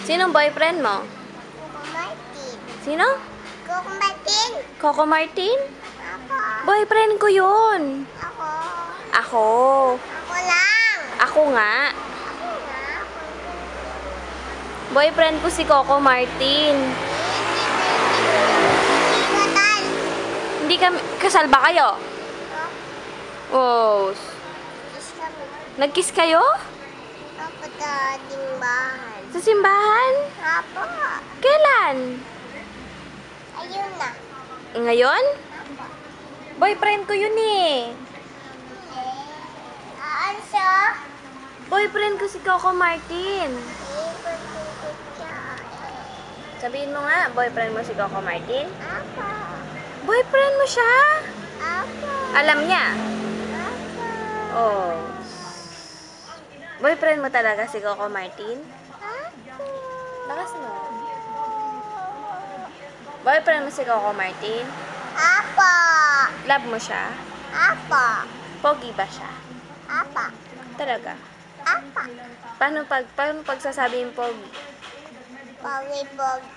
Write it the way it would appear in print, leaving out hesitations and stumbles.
Sinong boyfriend mo? Coco Martin. Sino? Coco Martin. Coco Martin? Ako. Boyfriend ko yun. Ako. Ako. Ako lang. Ako nga. Ako nga. Boyfriend ko si Coco Martin. Ingatan. Hindi kami, kasal ba kayo? Oh. Kiss kami. Nag-kiss kayo? Ako dating bahan. Sa simbahan? Apo. Kailan? Ayun na. Ngayon? Apo. Boyfriend ko yun eh. Ansa? Boyfriend ko si Coco Martin. Sabihin mo nga, boyfriend mo si Coco Martin? Apo. Boyfriend mo siya? Apo. Alam niya? Apo. Oh. Boyfriend mo talaga si Coco Martin? Apo. Lakas mo. Boyfriend mo si Coco Martin? Apo. Love mo siya? Apo. Pogi ba siya? Apo. Talaga? Apo. Paano pagsasabihin pogi? Pogi-pogi.